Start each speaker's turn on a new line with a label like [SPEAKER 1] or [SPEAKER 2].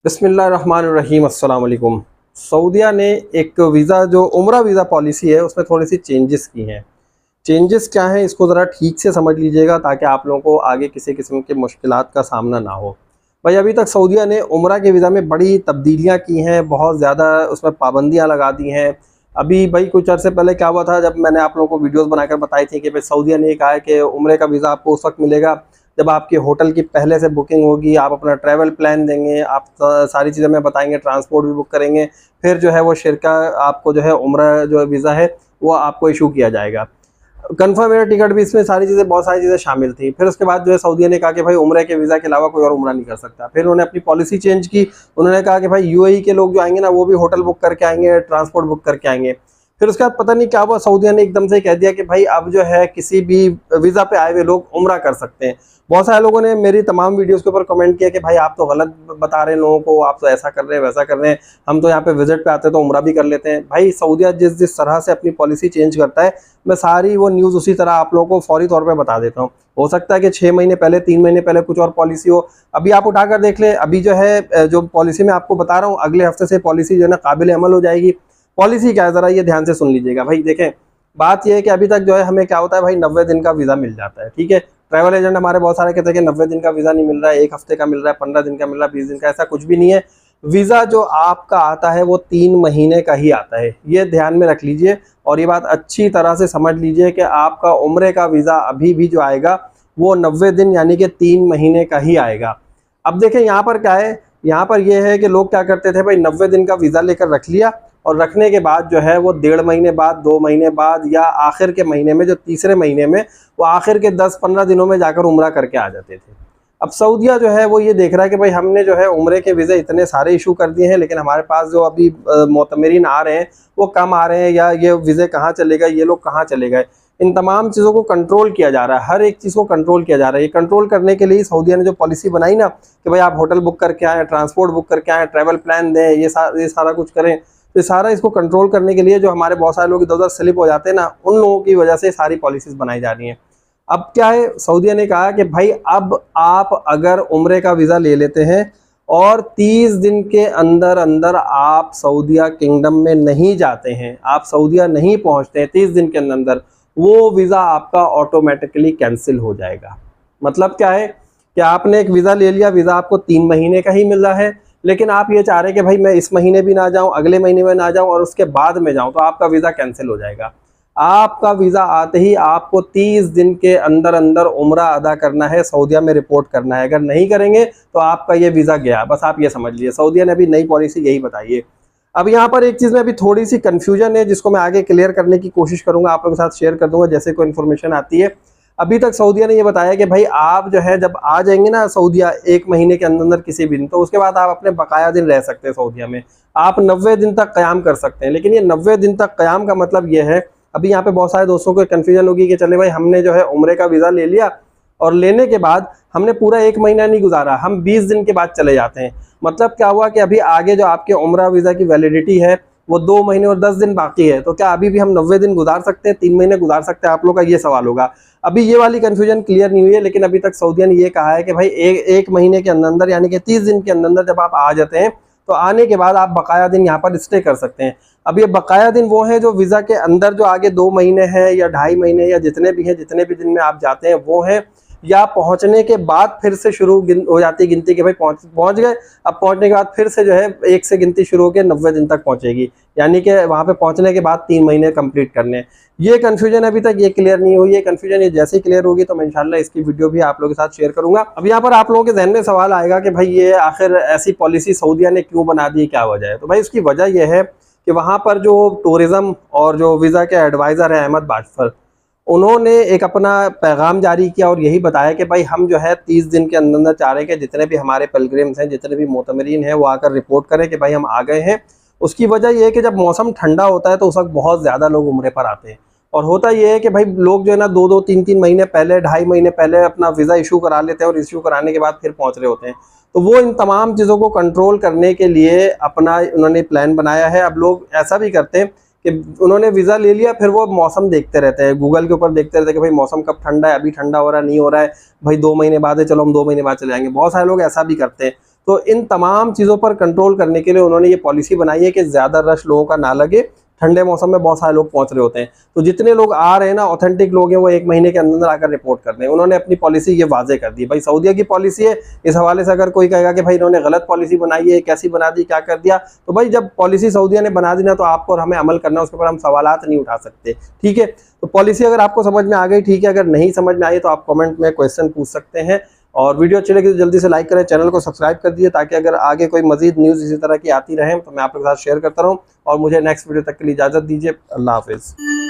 [SPEAKER 1] बिस्मिल्लाहिर्रहमानिर्रहीम अस्सलाम वालेकुम। सऊदीया ने एक वीज़ा जो उम्रा वीज़ा पॉलिसी है उसमें थोड़ी सी चेंजेस की हैं। चेंजेस क्या हैं इसको ज़रा ठीक से समझ लीजिएगा ताकि आप लोगों को आगे किसी किस्म की मुश्किलात का सामना ना हो। भाई अभी तक सऊदीया ने उम्रा के वीज़ा में बड़ी तब्दीलियाँ की हैं, बहुत ज़्यादा उसमें पाबंदियाँ लगा दी हैं। अभी भाई कुछ अर्से पहले क्या हुआ था, जब मैंने आप लोगों को वीडियोज़ बनाकर बताई थी कि भाई सऊदीया ने ये कहा है कि उम्रे का वीज़ा आपको उस वक्त मिलेगा जब आपके होटल की पहले से बुकिंग होगी, आप अपना ट्रैवल प्लान देंगे, आप सारी चीज़ें हमें बताएंगे, ट्रांसपोर्ट भी बुक करेंगे, फिर जो है वो शिरका आपको जो है उम्रा जो वीज़ा है वो आपको इशू किया जाएगा। कन्फर्म एयर टिकट भी, इसमें सारी चीज़ें, बहुत सारी चीज़ें शामिल थी। फिर उसके बाद जो है सऊदीया ने कहा कि भाई उम्रे के वीज़ा के अलावा कोई और उम्रा नहीं कर सकता। फिर उन्होंने अपनी पॉलिसी चेंज की। उन्होंने कहा कि भाई यूएई के लोग जो आएंगे ना वो भी होटल बुक करके आएंगे, ट्रांसपोर्ट बुक करके आएंगे। फिर उसके बाद पता नहीं क्या हुआ, सऊदीया ने एकदम से कह दिया कि भाई अब जो है किसी भी वीज़ा पे आए हुए लोग उम्रा कर सकते हैं। बहुत सारे लोगों ने मेरी तमाम वीडियोस के ऊपर कमेंट किया कि भाई आप तो गलत बता रहे हैं लोगों को, आप तो ऐसा कर रहे हैं वैसा कर रहे हैं, हम तो यहाँ पे विजिट पे आते हैं तो उम्रा भी कर लेते हैं। भाई सऊदीया जिस जिस तरह से अपनी पॉलिसी चेंज करता है, मैं सारी वो न्यूज़ उसी तरह आप लोगों को फौरी तौर पे बता देता हूँ। हो सकता है कि 6 महीने पहले, 3 महीने पहले कुछ और पॉलिसी हो। अभी आप उठाकर देख लें, अभी जो है जो पॉलिसी मैं आपको बता रहा हूँ, अगले हफ्ते से पॉलिसी जो है ना काबिल अमल हो जाएगी। पॉलिसी क्या है ज़रा ये ध्यान से सुन लीजिएगा। भाई देखें, बात यह है कि अभी तक जो है हमें क्या होता है भाई, 90 दिन का वीज़ा मिल जाता है, ठीक है। ट्रैवल एजेंट हमारे बहुत सारे कहते हैं कि 90 दिन का वीज़ा नहीं मिल रहा है, 1 हफ्ते का मिल रहा है, 15 दिन का मिल रहा है, 20 दिन का, ऐसा कुछ भी नहीं है। वीज़ा जो आपका आता है वो 3 महीने का ही आता है, ये ध्यान में रख लीजिए। और ये बात अच्छी तरह से समझ लीजिए कि आपका उम्रे का वीज़ा अभी भी जो आएगा वो 90 दिन यानी कि 3 महीने का ही आएगा। अब देखें यहाँ पर क्या है, यहाँ पर यह है कि लोग क्या करते थे भाई, 90 दिन का वीज़ा लेकर रख लिया और रखने के बाद जो है वो 1.5 महीने बाद, 2 महीने बाद या आखिर के महीने में, जो तीसरे महीने में, वो आखिर के 10-15 दिनों में जाकर उम्रा करके आ जाते थे। अब सऊदीया जो है वो ये देख रहा है कि भाई हमने जो है उम्रे के वीज़े इतने सारे इशू कर दिए हैं, लेकिन हमारे पास जो अभी मोतमरीन आ रहे हैं वो कम आ रहे हैं, या ये वीज़े कहाँ चले गए, ये लोग कहाँ चले गए। इन तमाम चीज़ों को कंट्रोल किया जा रहा है, हर एक चीज़ को कंट्रोल किया जा रहा है। ये कंट्रोल करने के लिए सऊदीया ने जो पॉलिसी बनाई ना कि भाई आप होटल बुक करके आएँ, ट्रांसपोर्ट बुक करके आएँ, ट्रैवल प्लान दें, ये सारा कुछ करें, तो सारा इसको कंट्रोल करने के लिए जो हमारे बहुत सारे लोग इधर-उधर स्लिप हो जाते हैं ना, उन लोगों की वजह से सारी पॉलिसीज़ बनाई जा रही हैं। अब क्या है, सऊदीया ने कहा कि भाई अब आप अगर उम्रे का वीज़ा ले लेते हैं और 30 दिन के अंदर अंदर आप सऊदीया किंगडम में नहीं जाते हैं, आप सऊदीया नहीं पहुंचते हैं 30 दिन के अंदर अंदर, वो वीज़ा आपका ऑटोमेटिकली कैंसिल हो जाएगा। मतलब क्या है कि आपने एक वीज़ा ले लिया, वीज़ा आपको 3 महीने का ही मिल रहा है, लेकिन आप ये चाह रहे हैं कि भाई मैं इस महीने भी ना जाऊं, अगले महीने में ना जाऊं और उसके बाद में जाऊं, तो आपका वीज़ा कैंसिल हो जाएगा। आपका वीज़ा आते ही आपको 30 दिन के अंदर अंदर उम्रा अदा करना है, सऊदीया में रिपोर्ट करना है। अगर नहीं करेंगे तो आपका ये वीज़ा गया, बस आप ये समझ लीजिए। सऊदीया ने अभी नई पॉलिसी यही बताई है। अब यहाँ पर एक चीज़ में अभी थोड़ी सी कन्फ्यूजन है, जिसको मैं आगे क्लियर करने की कोशिश करूँगा, आप लोगों के साथ शेयर कर दूँगा जैसे कोई इन्फॉर्मेशन आती है। अभी तक सऊदीया ने ये बताया कि भाई आप जो है जब आ जाएंगे ना सऊदीया 1 महीने के अंदर अंदर किसी भी दिन, तो उसके बाद आप अपने बकाया दिन रह सकते हैं सऊदीया में, आप 90 दिन तक क़याम कर सकते हैं। लेकिन ये 90 दिन तक क़याम का मतलब ये है, अभी यहाँ पे बहुत सारे दोस्तों को कन्फ्यूजन होगी कि चले भाई हमने जो है उम्रे का वीज़ा ले लिया और लेने के बाद हमने पूरा 1 महीना नहीं गुजारा, हम 20 दिन के बाद चले जाते हैं। मतलब क्या हुआ कि अभी आगे जो आपके उम्रा वीज़ा की वैलिडिटी है वो 2 महीने और 10 दिन बाकी है, तो क्या अभी भी हम 90 दिन गुजार सकते हैं, 3 महीने गुजार सकते हैं? आप लोग का ये सवाल होगा। अभी ये वाली कन्फ्यूजन क्लियर नहीं हुई है, लेकिन अभी तक सऊदीया ने ये कहा है कि भाई एक महीने के अंदर अंदर यानी कि 30 दिन के अंदर अंदर जब आप आ जाते हैं, तो आने के बाद आप बकाया दिन यहाँ पर स्टे कर सकते हैं। अब ये बकाया दिन वो है जो वीज़ा के अंदर जो आगे 2 महीने हैं या 2.5 महीने या जितने भी हैं, जितने भी दिन में आप जाते हैं वो हैं, या पहुंचने के बाद फिर से शुरू हो जाती है गिनती कि भाई पहुंच गए। अब पहुंचने के बाद फिर से जो है 1 से गिनती शुरू होकर 90 दिन तक पहुंचेगी, यानी कि वहां पे पहुंचने के बाद 3 महीने कंप्लीट करने हैं। ये कन्फ्यूजन अभी तक ये क्लियर नहीं हुई है। कन्फ्यूजन ये जैसे ही क्लियर होगी तो मैं इंशाल्लाह इसकी वीडियो भी आप लोगों के साथ शेयर करूंगा। अब यहाँ पर आप लोगों के जहन में सवाल आएगा कि भाई ये आखिर ऐसी पॉलिसी सऊदीया ने क्यों बना दी, क्या वजह है? तो भाई उसकी वजह यह है कि वहाँ पर जो टूरिज़्म और जो वीज़ा के एडवाइज़र हैं अहमद बाजफर, उन्होंने एक अपना पैगाम जारी किया और यही बताया कि भाई हम जो है 30 दिन के अंदर अंदर चाह रहे हैं कि जितने भी हमारे पिलग्रिम्स हैं, जितने भी मोतमरीन हैं, वो आकर रिपोर्ट करें कि भाई हम आ गए हैं। उसकी वजह यह है कि जब मौसम ठंडा होता है तो उस वक्त बहुत ज़्यादा लोग उम्रे पर आते हैं, और होता यह है कि भाई लोग जो है ना 2-2, 3-3 महीने पहले, 2.5 महीने पहले अपना वीज़ा इशू करा लेते हैं और इशू कराने के बाद फिर पहुँच रहे होते हैं। तो वो इन तमाम चीज़ों को कंट्रोल करने के लिए अपना उन्होंने प्लान बनाया है। अब लोग ऐसा भी करते हैं कि उन्होंने वीज़ा ले लिया, फिर वो मौसम देखते रहते हैं, गूगल के ऊपर देखते रहते हैं कि भाई मौसम कब ठंडा है, अभी ठंडा हो रहा है, नहीं हो रहा है, भाई 2 महीने बाद है, चलो हम 2 महीने बाद चले जाएंगे। बहुत सारे लोग ऐसा भी करते हैं। तो इन तमाम चीज़ों पर कंट्रोल करने के लिए उन्होंने ये पॉलिसी बनाई है कि ज़्यादा रश लोगों का ना लगे। ठंडे मौसम में बहुत सारे लोग पहुंच रहे होते हैं, तो जितने लोग आ रहे हैं ना, ऑथेंटिक लोग हैं, वो 1 महीने के अंदर आकर रिपोर्ट कर दें। उन्होंने अपनी पॉलिसी ये वाजे कर दी। भाई सऊदीया की पॉलिसी है, इस हवाले से अगर कोई कहेगा कि भाई इन्होंने गलत पॉलिसी बनाई है, कैसी बना दी, क्या कर दिया, तो भाई जब पॉलिसी सऊदीया ने बना दी ना, तो आपको और हमें अमल करना है, उसके ऊपर हम सवालात नहीं उठा सकते। ठीक है, तो पॉलिसी अगर आपको समझ में आ गई ठीक है, अगर नहीं समझ में आई तो आप कमेंट में क्वेश्चन पूछ सकते हैं। और वीडियो अच्छी लगी तो जल्दी से लाइक करें, चैनल को सब्सक्राइब कर दीजिए, ताकि अगर आगे कोई मजीद न्यूज़ इसी तरह की आती रहे तो मैं आप लोगों के साथ शेयर करता रहूं। और मुझे नेक्स्ट वीडियो तक के लिए इजाज़त दीजिए। अल्लाह हाफिज़।